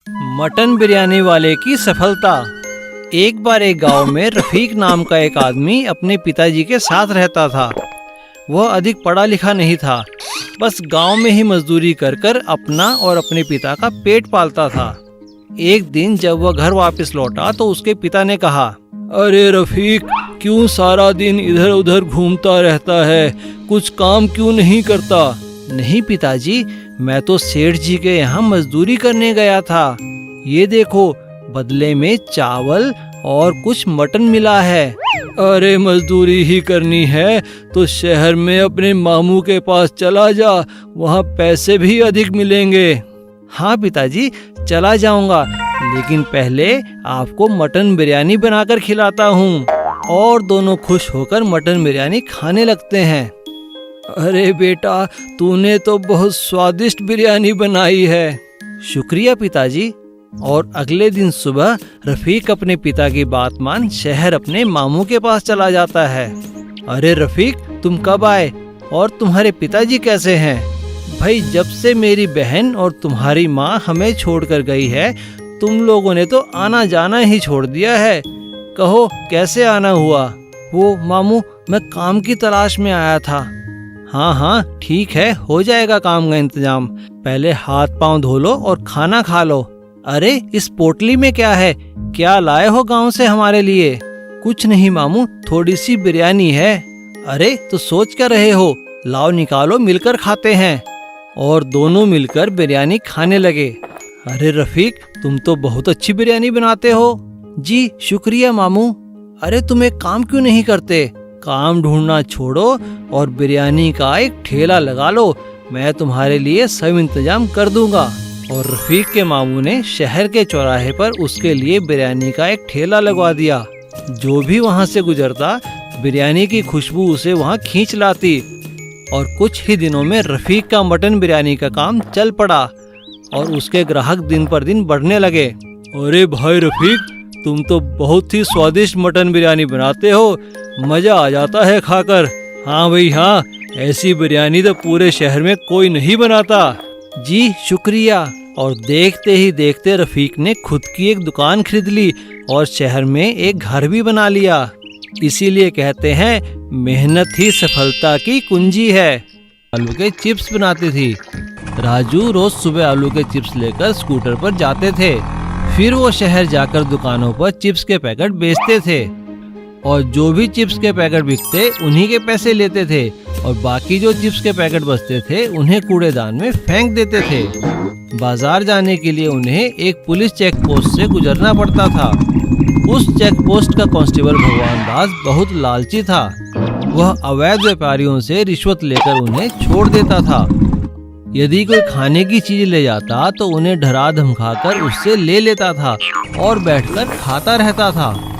Mutton biryani वाले की सफलता। एक बार एक गांव में रफीक नाम का एक आदमी अपने पिताजी के साथ रहता था। वह अधिक पढ़ा लिखा नहीं था, बस गांव में ही मजदूरी कर कर अपना और अपने पिता का पेट पालता था। एक दिन जब वह घर वापस लौटा तो उसके पिता ने कहा, अरे रफीक, क्यों सारा दिन इधर उधर घूमता रहता है, कुछ काम क्यों नहीं करता? नहीं पिताजी, मैं तो सेठ जी के यहाँ मजदूरी करने गया था। ये देखो, बदले में चावल और कुछ मटन मिला है। अरे मजदूरी ही करनी है तो शहर में अपने मामू के पास चला जा, वहाँ पैसे भी अधिक मिलेंगे। हाँ पिताजी, चला जाऊंगा, लेकिन पहले आपको मटन बिरयानी बनाकर खिलाता हूँ। और दोनों खुश होकर मटन बिरयानी खाने लगते हैं। अरे बेटा, तूने तो बहुत स्वादिष्ट बिरयानी बनाई है। शुक्रिया पिताजी। और अगले दिन सुबह रफीक अपने पिता की बात मान शहर अपने मामू के पास चला जाता है। अरे रफीक, तुम कब आए और तुम्हारे पिताजी कैसे हैं? भाई, जब से मेरी बहन और तुम्हारी माँ हमें छोड़कर गई है, तुम लोगों ने तो आना जाना ही छोड़ दिया है। कहो, कैसे आना हुआ? वो मामू, मैं काम की तलाश में आया था। हाँ हाँ ठीक है, हो जाएगा काम का इंतजाम। पहले हाथ पांव धो लो और खाना खा लो। अरे इस पोटली में क्या है? क्या लाए हो गांव से हमारे लिए? कुछ नहीं मामू, थोड़ी सी बिरयानी है। अरे तो सोच क्या रहे हो, लाओ निकालो, मिलकर खाते हैं। और दोनों मिलकर बिरयानी खाने लगे। अरे रफीक, तुम तो बहुत अच्छी बिरयानी बनाते हो। जी शुक्रिया मामू। अरे तुम एक काम क्यों नहीं करते? काम ढूंढना छोड़ो और बिरयानी का एक ठेला लगा लो, मैं तुम्हारे लिए सब इंतजाम कर दूंगा। और रफीक के मामू ने शहर के चौराहे पर उसके लिए बिरयानी का एक ठेला लगवा दिया। जो भी वहां से गुजरता, बिरयानी की खुशबू उसे वहां खींच लाती। और कुछ ही दिनों में रफीक का मटन बिरयानी का काम चल पड़ा और उसके ग्राहक दिन पर दिन बढ़ने लगे। अरे भाई रफीक, तुम तो बहुत ही स्वादिष्ट मटन बिरयानी बनाते हो, मजा आ जाता है खाकर। हाँ भाई हाँ, ऐसी बिरयानी तो पूरे शहर में कोई नहीं बनाता। जी शुक्रिया। और देखते ही देखते रफीक ने खुद की एक दुकान खरीद ली और शहर में एक घर भी बना लिया। इसीलिए कहते हैं, मेहनत ही सफलता की कुंजी है। आलू के चिप्स बनाती थी। राजू रोज सुबह आलू के चिप्स लेकर स्कूटर पर जाते थे। फिर वो शहर जाकर दुकानों पर चिप्स के पैकेट बेचते थे और जो भी चिप्स के पैकेट बिकते उन्हीं के पैसे लेते थे और बाकी जो चिप्स के पैकेट बचते थे उन्हें कूड़ेदान में फेंक देते थे। बाजार जाने के लिए उन्हें एक पुलिस चेक पोस्ट से गुजरना पड़ता था। उस चेक पोस्ट का कांस्टेबल भगवान दास बहुत लालची था। वह अवैध व्यापारियों से रिश्वत लेकर उन्हें छोड़ देता था। यदि कोई खाने की चीज ले जाता तो उन्हें डरा धमकाकर उससे ले लेता था और बैठकर खाता रहता था।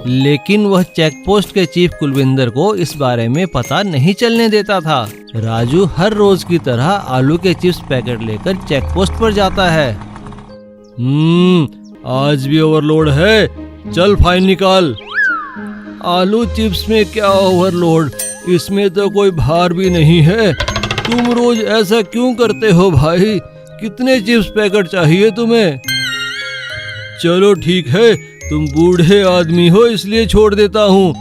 लेकिन वह चेक पोस्ट के चीफ कुलविंदर को इस बारे में पता नहीं चलने देता था। राजू हर रोज की तरह आलू के चिप्स पैकेट लेकर चेक पोस्ट पर जाता है। आज भी ओवरलोड है, चल फाइन निकाल। आलू चिप्स में क्या ओवरलोड, इसमें तो कोई भार भी नहीं है। तुम रोज ऐसा क्यों करते हो भाई? कितने चिप्स पैकेट चाहिए तुम्हें? चलो ठीक है, तुम बूढ़े आदमी हो इसलिए छोड़ देता हूँ।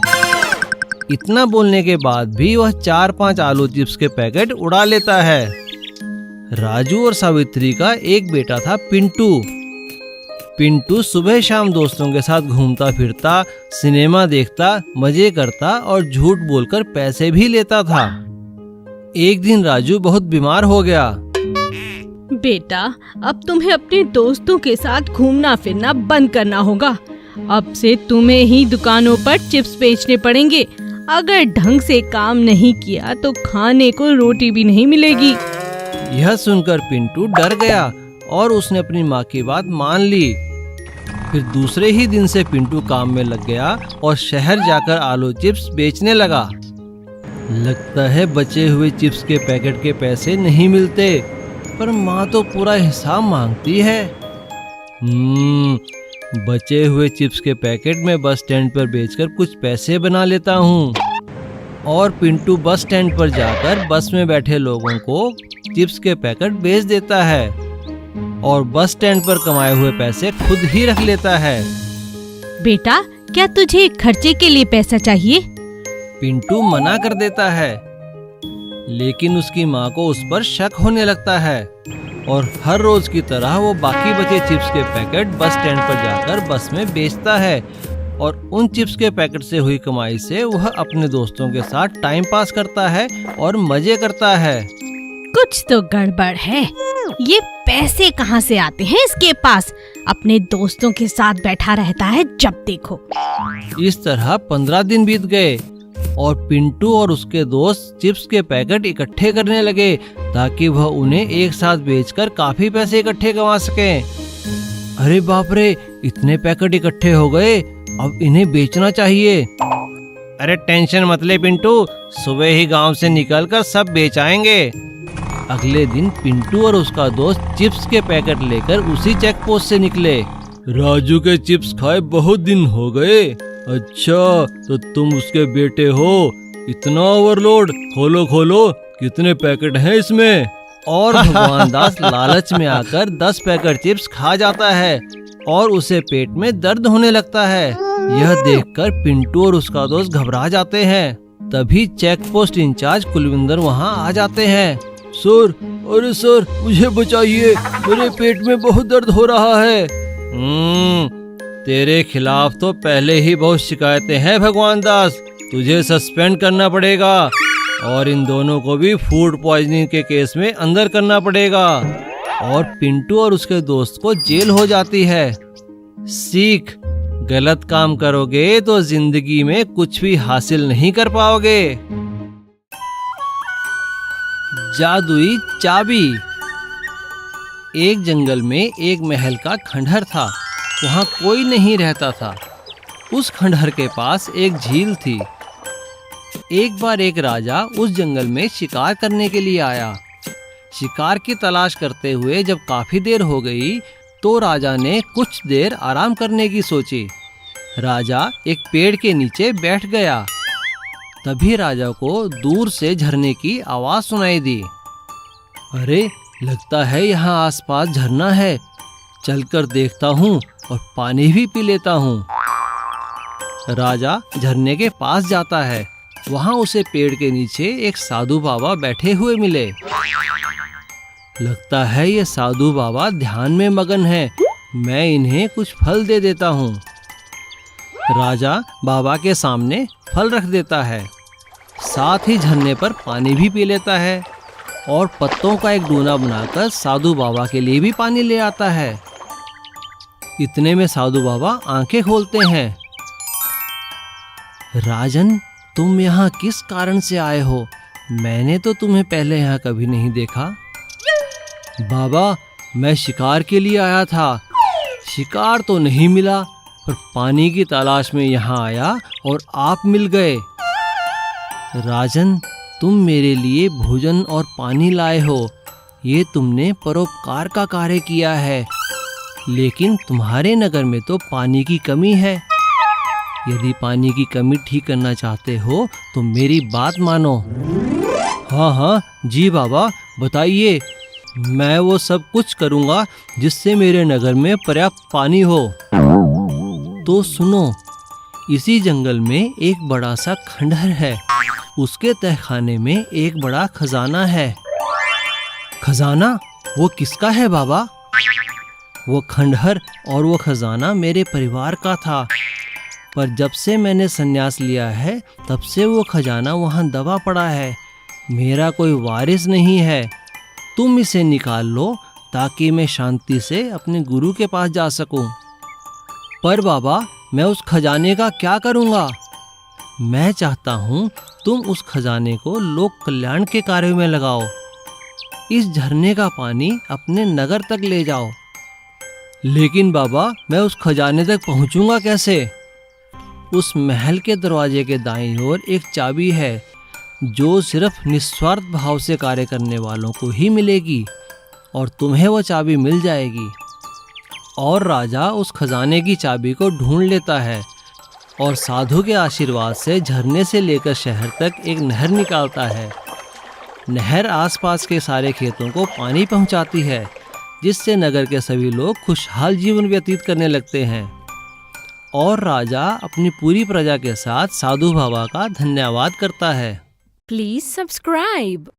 इतना बोलने के बाद भी वह 4-5 आलू चिप्स के पैकेट उड़ा लेता है। राजू और सावित्री का एक बेटा था पिंटू। पिंटू सुबह शाम दोस्तों के साथ घूमता फिरता, सिनेमा देखता, मजे करता और झूठ बोलकर पैसे भी लेता था। एक दिन राजू बहुत बीमार हो गया। बेटा, अब तुम्हें अपने दोस्तों के साथ घूमना फिरना बंद करना होगा। अब से तुम्हें ही दुकानों पर चिप्स बेचने पड़ेंगे। अगर ढंग से काम नहीं किया तो खाने को रोटी भी नहीं मिलेगी। यह सुनकर पिंटू डर गया और उसने अपनी माँ की बात मान ली। फिर दूसरे ही दिन से पिंटू काम में लग गया और शहर जाकर आलू चिप्स बेचने लगा। लगता है बचे हुए चिप्स के पैकेट के पैसे नहीं मिलते, पर माँ तो पूरा हिसाब मांगती है। बचे हुए चिप्स के पैकेट में बस स्टैंड पर बेचकर कुछ पैसे बना लेता हूँ। और पिंटू बस स्टैंड पर जाकर बस में बैठे लोगों को चिप्स के पैकेट बेच देता है और बस स्टैंड पर कमाए हुए पैसे खुद ही रख लेता है। बेटा, क्या तुझे खर्चे के लिए पैसा चाहिए? पिंटू मना कर देता है, लेकिन उसकी माँ को उस पर शक होने लगता है और हर रोज की तरह वो बाकी बचे चिप्स के पैकेट बस स्टैंड पर जाकर बस में बेचता है और उन चिप्स के पैकेट से हुई कमाई से वह अपने दोस्तों के साथ टाइम पास करता है और मजे करता है। कुछ तो गड़बड़ है। ये पैसे कहाँ से आते हैं इसके पास? अपने दोस्तों के साथ बैठा रहता है जब देखो। इस तरह 15 दिन बीत गए और पिंटू और उसके दोस्त चिप्स के पैकेट इकट्ठे करने लगे ताकि वह उन्हें एक साथ बेचकर काफी पैसे इकट्ठे कमा सकें। अरे बाप रे, इतने पैकेट इकट्ठे हो गए, अब इन्हें बेचना चाहिए। अरे टेंशन मत ले पिंटू, सुबह ही गांव से निकलकर सब बेच आएंगे। अगले दिन पिंटू और उसका दोस्त चिप्स के पैकेट लेकर उसी चेक पोस्ट से निकले। राजू के चिप्स खाए बहुत दिन हो गए। अच्छा, तो तुम उसके बेटे हो? इतना ओवरलोड, खोलो खोलो, कितने पैकेट हैं इसमें? और भगवान दास लालच में आकर 10 पैकेट चिप्स खा जाता है और उसे पेट में दर्द होने लगता है। यह देखकर पिंटू और उसका दोस्त घबरा जाते हैं। तभी चेक पोस्ट इंचार्ज कुलविंदर वहां आ जाते हैं। सर, अरे सर, मुझे बचाइए, मेरे पेट में बहुत दर्द हो रहा है। तेरे खिलाफ तो पहले ही बहुत शिकायतें हैं भगवान दास, तुझे सस्पेंड करना पड़ेगा और इन दोनों को भी फूड पॉइजनिंग के केस में अंदर करना पड़ेगा। और पिंटू और उसके दोस्त को जेल हो जाती है। सीख, गलत काम करोगे तो जिंदगी में कुछ भी हासिल नहीं कर पाओगे। जादुई चाबी। एक जंगल में एक महल का खंडहर था। वहाँ कोई नहीं रहता था। उस खंडहर के पास एक झील थी। एक बार एक राजा उस जंगल में शिकार करने के लिए आया। शिकार की तलाश करते हुए जब काफी देर हो गई तो राजा ने कुछ देर आराम करने की सोची। राजा एक पेड़ के नीचे बैठ गया। तभी राजा को दूर से झरने की आवाज सुनाई दी। अरे, लगता है यहाँ आसपास झरना है, चलकर देखता हूँ और पानी भी पी लेता हूँ। राजा झरने के पास जाता है। वहाँ उसे पेड़ के नीचे एक साधु बाबा बैठे हुए मिले। लगता है ये साधु बाबा ध्यान में मगन है, मैं इन्हें कुछ फल दे देता हूँ। राजा बाबा के सामने फल रख देता है, साथ ही झरने पर पानी भी पी लेता है और पत्तों का एक डूना बनाकर साधु बाबा के लिए भी पानी ले आता है। इतने में साधु बाबा आंखें खोलते हैं। राजन, तुम यहाँ किस कारण से आए हो? मैंने तो तुम्हें पहले यहाँ कभी नहीं देखा। बाबा, मैं शिकार के लिए आया था। शिकार तो नहीं मिला, पर पानी की तलाश में यहाँ आया और आप मिल गए। राजन, तुम मेरे लिए भोजन और पानी लाए हो, ये तुमने परोपकार का कार्य किया है। लेकिन तुम्हारे नगर में तो पानी की कमी है। यदि पानी की कमी ठीक करना चाहते हो तो मेरी बात मानो। हाँ हाँ जी बाबा, बताइए, मैं वो सब कुछ करूँगा जिससे मेरे नगर में पर्याप्त पानी हो। तो सुनो, इसी जंगल में एक बड़ा सा खंडहर है। उसके तहखाने में एक बड़ा खजाना है। खजाना? वो किसका है बाबा? वो खंडहर और वो खजाना मेरे परिवार का था, पर जब से मैंने संन्यास लिया है तब से वो खजाना वहाँ दबा पड़ा है। मेरा कोई वारिस नहीं है। तुम इसे निकाल लो ताकि मैं शांति से अपने गुरु के पास जा सकूं। पर बाबा, मैं उस खजाने का क्या करूँगा? मैं चाहता हूँ तुम उस खजाने को लोक कल्याण के कार्य में लगाओ। इस झरने का पानी अपने नगर तक ले जाओ। लेकिन बाबा, मैं उस खजाने तक पहुँचूंगा कैसे? उस महल के दरवाजे के दाईं ओर एक चाबी है जो सिर्फ निस्वार्थ भाव से कार्य करने वालों को ही मिलेगी और तुम्हें वो चाबी मिल जाएगी। और राजा उस खजाने की चाबी को ढूंढ लेता है और साधु के आशीर्वाद से झरने से लेकर शहर तक एक नहर निकालता है। नहर आसपास के सारे खेतों को पानी पहुंचाती है, जिससे नगर के सभी लोग खुशहाल जीवन व्यतीत करने लगते हैं और राजा अपनी पूरी प्रजा के साथ साधु बाबा का धन्यवाद करता है। Please subscribe.